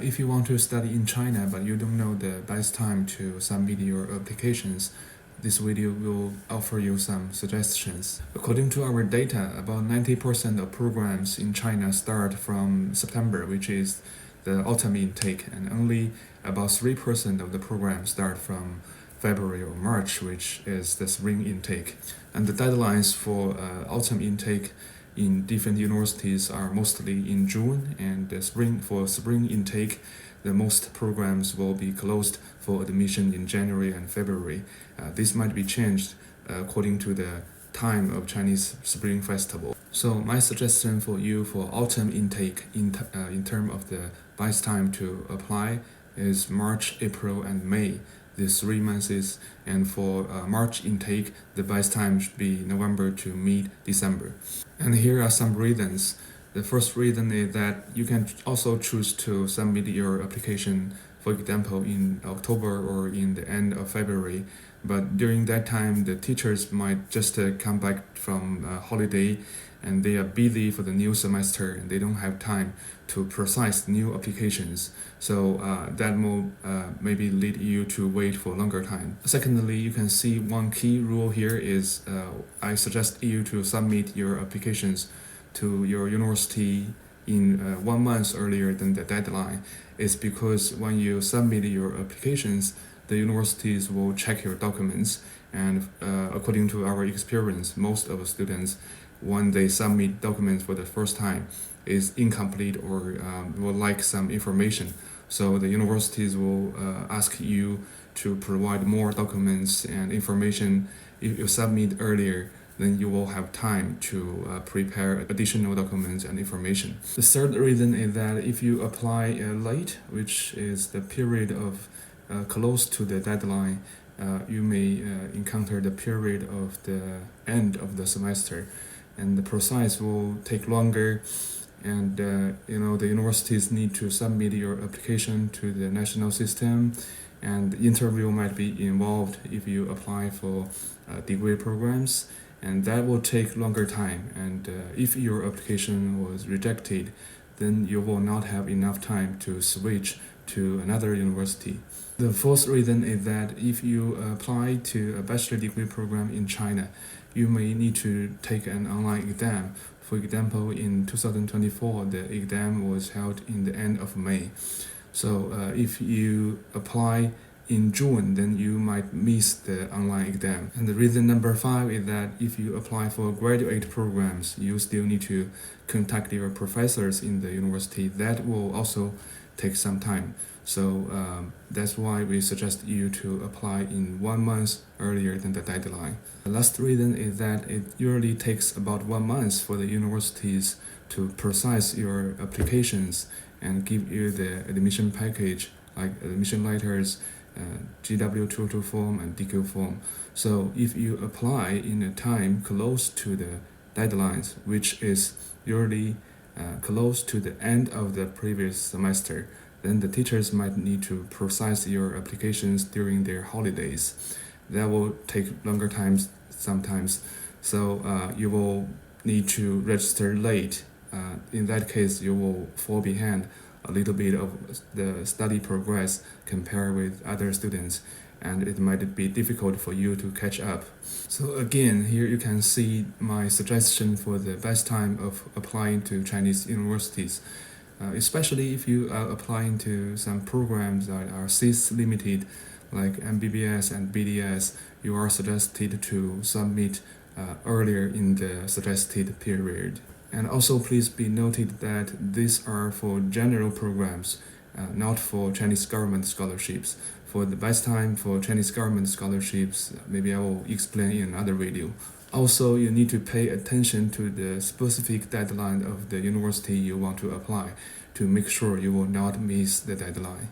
if you want to study in China but you don't know the best time to submit your applications, this video will offer you some suggestions. According to our data, about 90% of programs in China start from September, which is the autumn intake, and only about 3% of the programs start from February or March, which is the spring intake. And the deadlines for autumn intake in different universities are mostly in June, and for spring intake, the most programs will be closed for admission in January and February. This might be changed according to the time of Chinese Spring Festival. So my suggestion for you for autumn intake in terms of the best time to apply is March, April, and May. These 3 months, and for March intake, the best time should be November to mid-December. And here are some reasons. The first reason is that you can also choose to submit your application, for example, in October or in the end of February. But during that time, the teachers might just come back from holiday, and they are busy for the new semester, and they don't have time to process new applications. So that will maybe lead you to wait for a longer time. Secondly, you can see one key rule here is I suggest you to submit your applications to your university in 1 month earlier than the deadline. It's because when you submit your applications, the universities will check your documents, and according to our experience, most of the students, when they submit documents for the first time, is incomplete or will lack some information. So the universities will ask you to provide more documents and information. If you submit earlier, then you will have time to prepare additional documents and information. The third reason is that if you apply late, which is the period of close to the deadline, you may encounter the period of the end of the semester, and the process will take longer, and the universities need to submit your application to the national system, and the interview might be involved if you apply for degree programs, and that will take longer time. And if your application was rejected, then you will not have enough time to switch to another university. The fourth reason is that if you apply to a bachelor degree program in China, you may need to take an online exam. For example, in 2024, the exam was held in the end of May. So if you apply in June, then you might miss the online exam. And the reason number 5 is that if you apply for graduate programs, you still need to contact your professors in the university. That will also take some time. So that's why we suggest you to apply in 1 month earlier than the deadline. The last reason is that it usually takes about 1 month for the universities to process your applications and give you the admission package, like admission letters, GW202 form and DQ form. So if you apply in a time close to the deadlines, which is usually close to the end of the previous semester, then the teachers might need to process your applications during their holidays. That will take longer times sometimes, so you will need to register late. In that case, you will fall behind a little bit of the study progress compared with other students, and it might be difficult for you to catch up. So again, here you can see my suggestion for the best time of applying to Chinese universities. Especially if you are applying to some programs that are seats limited, like MBBS and BDS, you are suggested to submit earlier in the suggested period. And also please be noted that these are for general programs, not for Chinese government scholarships. For the best time for Chinese government scholarships, maybe I will explain in another video. Also, you need to pay attention to the specific deadline of the university you want to apply to make sure you will not miss the deadline.